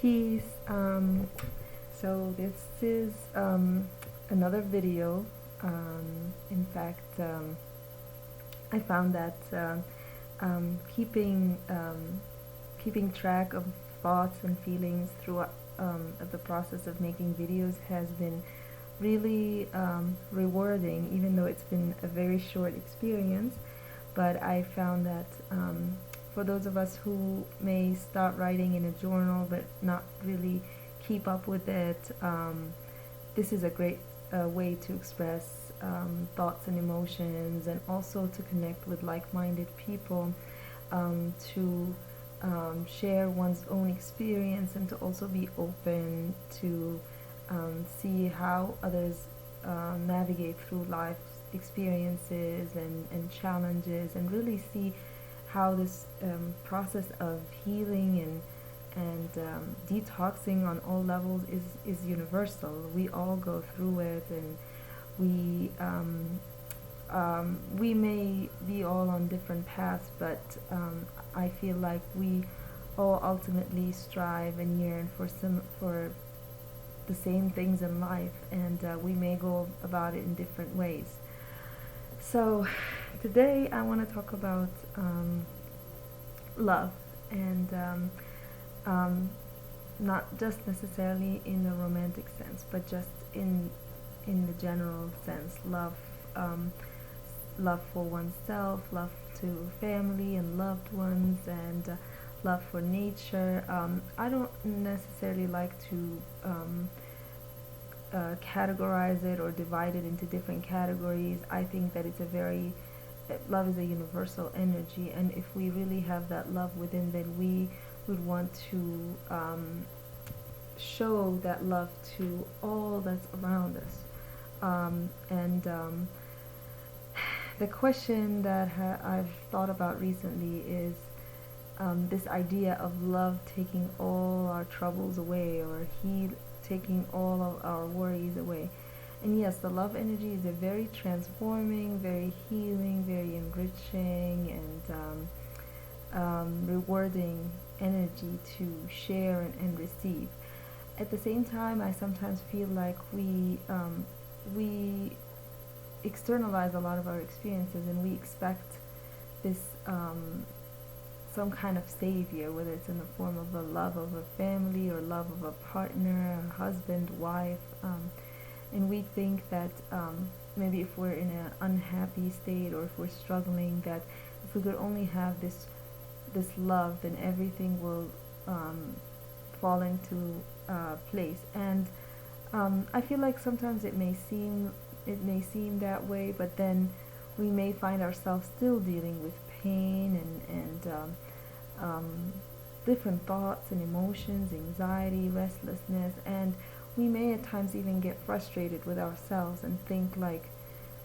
Peace. So this is another video. In fact, I found that keeping track of thoughts and feelings through the process of making videos has been really rewarding, even though it's been a very short experience. But I found that for those of us who may start writing in a journal but not really keep up with it, this is a great way to express thoughts and emotions, and also to connect with like-minded people, to share one's own experience, and to also be open to see how others navigate through life's experiences and challenges, and really see how this process of healing and detoxing on all levels is universal. We all go through it, and we may be all on different paths, but I feel like we all ultimately strive and yearn for the same things in life, and we may go about it in different ways. So today I want to talk about love, and not just necessarily in the romantic sense, but just in the general sense. Love for oneself, love to family and loved ones, and love for nature. I don't necessarily like to categorize it or divide it into different categories. I think that love is a universal energy, and if we really have that love within, then we would want to show that love to all that's around us. And the question that I've thought about recently is this idea of love taking all our troubles away, or taking all of our worries away. And yes, the love energy is a very transforming, very healing, very enriching, and rewarding energy to share and receive. At the same time, I sometimes feel like we externalize a lot of our experiences, and we expect this some kind of savior, whether it's in the form of a love of a family, or love of a partner, a husband, wife, and we think that maybe if we're in an unhappy state, or if we're struggling, that if we could only have this love, then everything will fall into place. And I feel like sometimes it may seem that way, but then we may find ourselves still dealing with pain and different thoughts and emotions, anxiety, restlessness, and we may at times even get frustrated with ourselves and think like,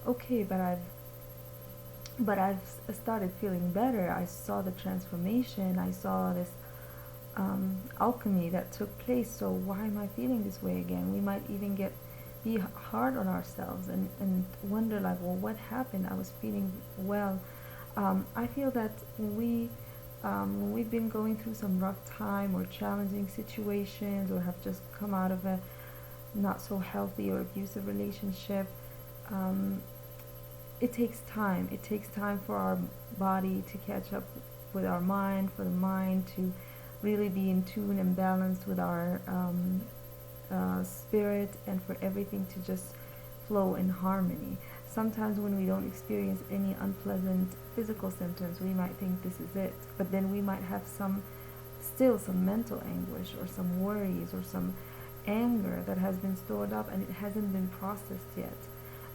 okay, but I've started feeling better. I saw the transformation. I saw this alchemy that took place. So why am I feeling this way again? We might even be hard on ourselves and wonder like, well, what happened? I was feeling well. I feel that when we've been going through some rough time or challenging situations, or have just come out of a not so healthy or abusive relationship, it takes time. It takes time for our body to catch up with our mind, for the mind to really be in tune and balanced with our spirit, and for everything to just flow in harmony. Sometimes when we don't experience any unpleasant physical symptoms, we might think this is it, but then we might have still some mental anguish, or some worries, or some anger that has been stored up and it hasn't been processed yet.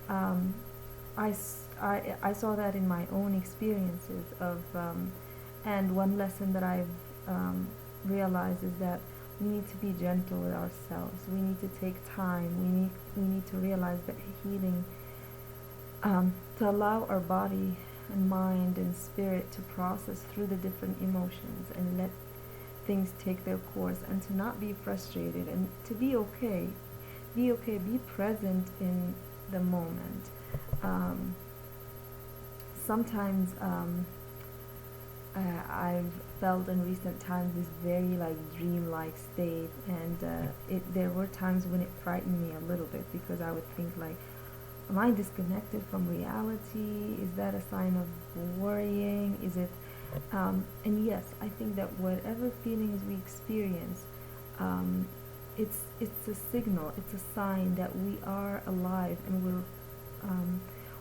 I saw that in my own experiences and one lesson that I've realized is that we need to be gentle with ourselves. We need to take time. We need to realize that healing, to allow our body and mind and spirit to process through the different emotions and let things take their course, and to not be frustrated, and to be okay. Be okay. Be present in the moment. Sometimes I've felt in recent times this very like dreamlike state, and there were times when it frightened me a little bit because I would think like, am I disconnected from reality? Is that a sign of worrying? Is it? And yes, I think that whatever feelings we experience, um, it's a signal, it's a sign that we are alive, and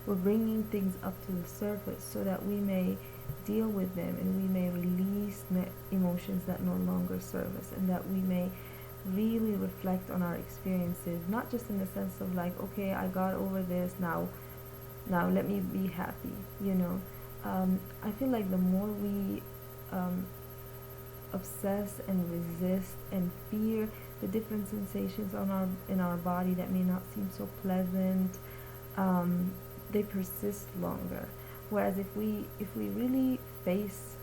we're bringing things up to the surface so that we may deal with them, and we may release emotions that no longer serve us, and that we may really reflect on our experiences, not just in the sense of like, okay, I got over this, now let me be happy, you know. I feel like the more we um, obsess and resist and fear the different sensations in our body that may not seem so pleasant, um, they persist longer. Whereas if we really face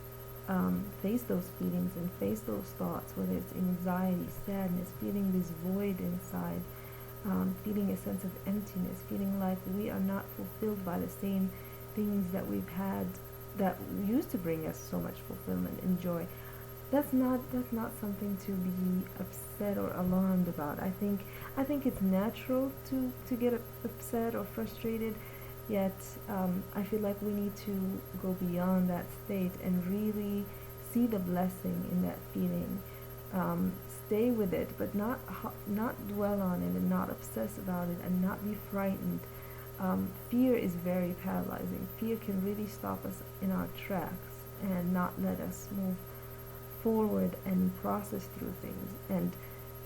those feelings and face those thoughts, whether it's anxiety, sadness, feeling this void inside, feeling a sense of emptiness, feeling like we are not fulfilled by the same things that we've had that used to bring us so much fulfillment and joy. That's not something to be upset or alarmed about. I think it's natural to get upset or frustrated, yet I feel like we need to go beyond that state and really see the blessing in that feeling. Stay with it, but not dwell on it, and not obsess about it, and not be frightened. Fear is very paralyzing. Fear can really stop us in our tracks and not let us move forward and process through things. And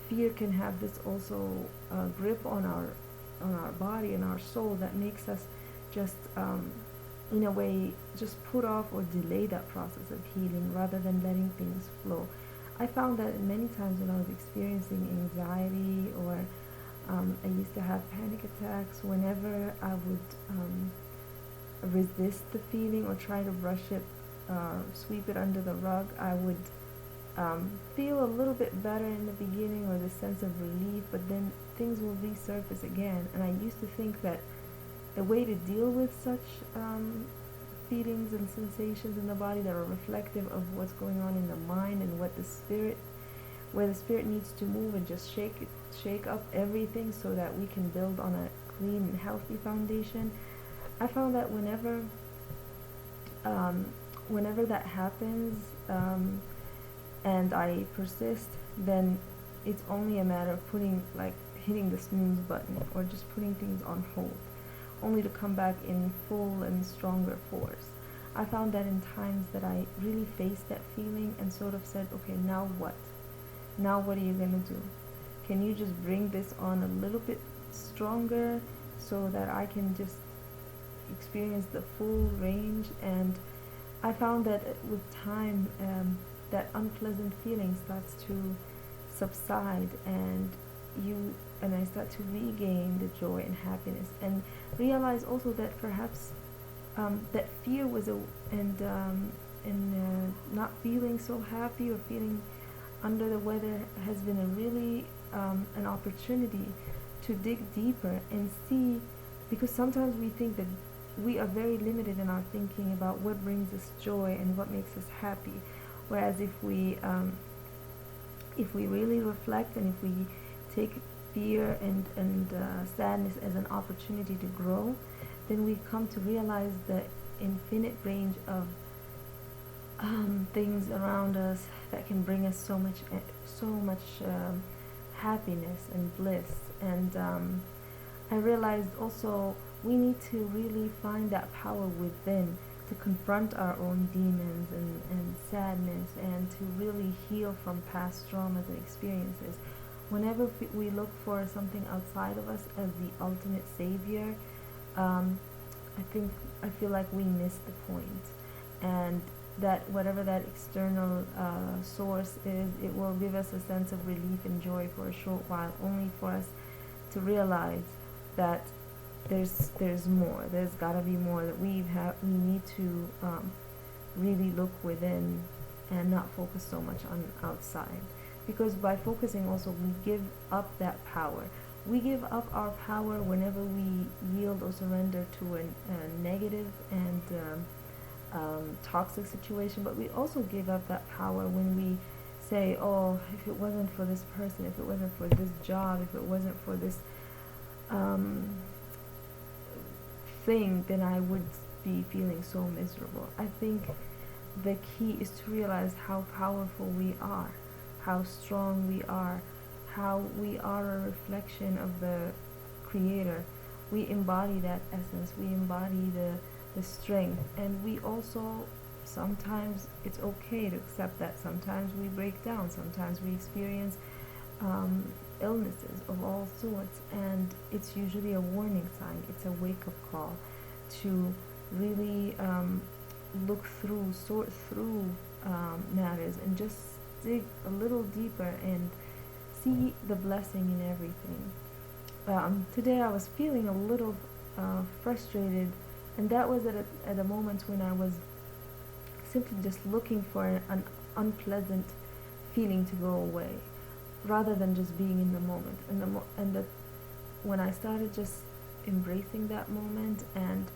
fear can have this also grip on our body and our soul that makes us just in a way just put off or delay that process of healing rather than letting things flow. I found that many times when I was experiencing anxiety, or I used to have panic attacks, whenever I would resist the feeling or try to brush it, sweep it under the rug, I would feel a little bit better in the beginning, or the sense of relief, but then things will resurface again. And I used to think that the way to deal with such feelings and sensations in the body that are reflective of what's going on in the mind and where the spirit needs to move and just shake up everything so that we can build on a clean and healthy foundation. I found that whenever that happens, and I persist, then it's only a matter of hitting the snooze button, or just putting things on hold, only to come back in full and stronger force. I found that in times that I really faced that feeling and sort of said, okay, now what? Now what are you going to do? Can you just bring this on a little bit stronger so that I can just experience the full range? And I found that with time, that unpleasant feeling starts to subside, and I start to regain the joy and happiness, and realize also that perhaps that fear was not feeling so happy or feeling under the weather has been a really an opportunity to dig deeper and see, because sometimes we think that we are very limited in our thinking about what brings us joy and what makes us happy. Whereas if we really reflect, and if we take fear and sadness as an opportunity to grow, then we come to realize the infinite range of things around us that can bring us so much happiness and bliss. And I realized also we need to really find that power within to confront our own demons and sadness, and to really heal from past traumas and experiences. Whenever we look for something outside of us as the ultimate savior, I feel like we miss the point, and that whatever that external source is, it will give us a sense of relief and joy for a short while, only for us to realize that there's more. There's got to be more. That we need to really look within and not focus so much on outside, because by focusing also we give up that power. We give up our power whenever we yield or surrender to a negative and toxic situation, but we also give up that power when we say, oh, if it wasn't for this person, if it wasn't for this job, if it wasn't for this um, thing, then I would be feeling so miserable. I think the key is to realize how powerful we are, how strong we are, how we are a reflection of the Creator. We embody that essence, we embody the strength, and we also sometimes it's okay to accept that sometimes we break down, sometimes we experience illnesses of all sorts, and it's usually a warning sign, it's a wake-up call to really look through, sort through matters and just dig a little deeper and see the blessing in everything. Today I was feeling a little frustrated, and that was at a moment when I was simply just looking for an unpleasant feeling to go away, rather than just being in the moment. When I started just embracing that moment and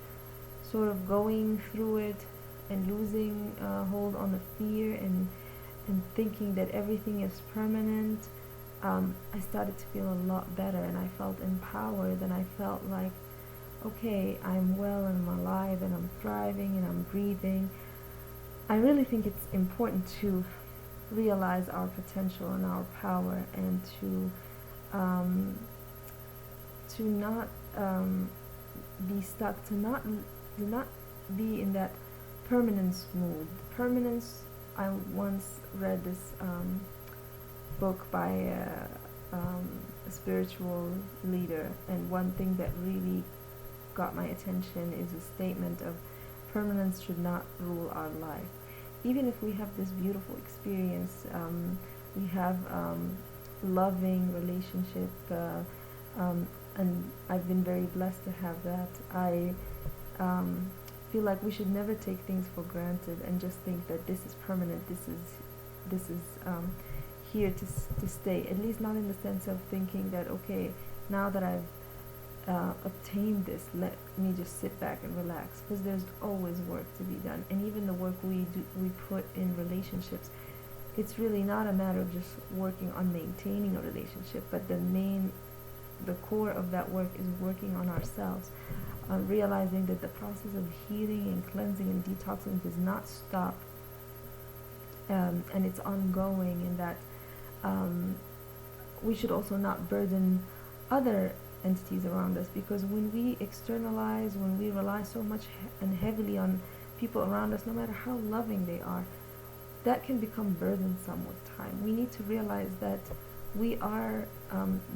sort of going through it and losing hold on the fear and thinking that everything is permanent, I started to feel a lot better, and I felt empowered, and I felt like, okay, I'm well and I'm alive and I'm thriving and I'm breathing. I really think it's important to realize our potential and our power, and to not be stuck, to not be in that permanence mood. Permanence. I once read this book by a spiritual leader, and one thing that really got my attention is a statement of permanence should not rule our life. Even if we have this beautiful experience, we have loving relationship, and I've been very blessed to have that. I feel like we should never take things for granted and just think that this is permanent, this is here to stay. At least not in the sense of thinking that, okay, now that I've obtained this, let me just sit back and relax, because there's always work to be done. And even the work we put in relationships, it's really not a matter of just working on maintaining a relationship, but the core of that work is working on ourselves, realizing that the process of healing and cleansing and detoxing does not stop, and it's ongoing, and that we should also not burden other entities around us, because when we externalize, when we rely so much and heavily on people around us, no matter how loving they are, that can become burdensome with time. We need to realize that we are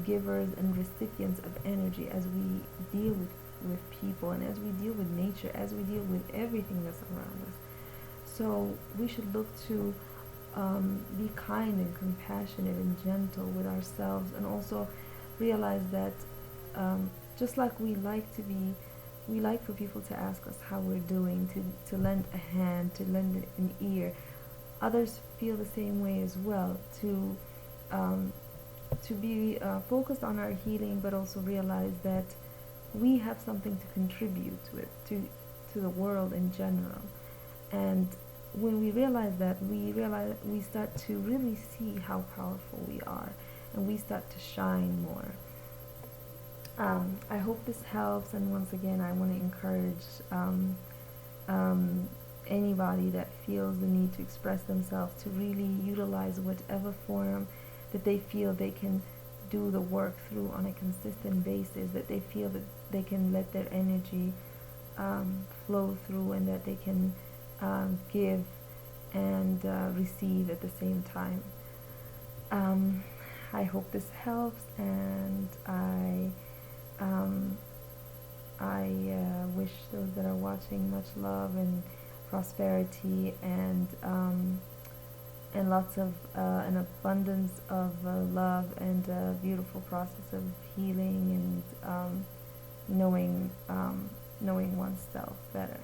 givers and recipients of energy as we deal with people, and as we deal with nature, as we deal with everything that's around us. So we should look to be kind and compassionate and gentle with ourselves, and also realize that just like we like for people to ask us how we're doing, to lend a hand, to lend an ear, others feel the same way as well, to be focused on our healing, but also realize that we have something to contribute to the world in general. And when we realize that, we start to really see how powerful we are, and we start to shine more. I hope this helps, and once again, I want to encourage anybody that feels the need to express themselves to really utilize whatever form that they feel they can do the work through on a consistent basis, that they feel that they can let their energy flow through, and that they can give and receive at the same time. I hope this helps, and I wish those that are watching much love and prosperity, and lots of an abundance of love, and a beautiful process of healing, and knowing oneself better.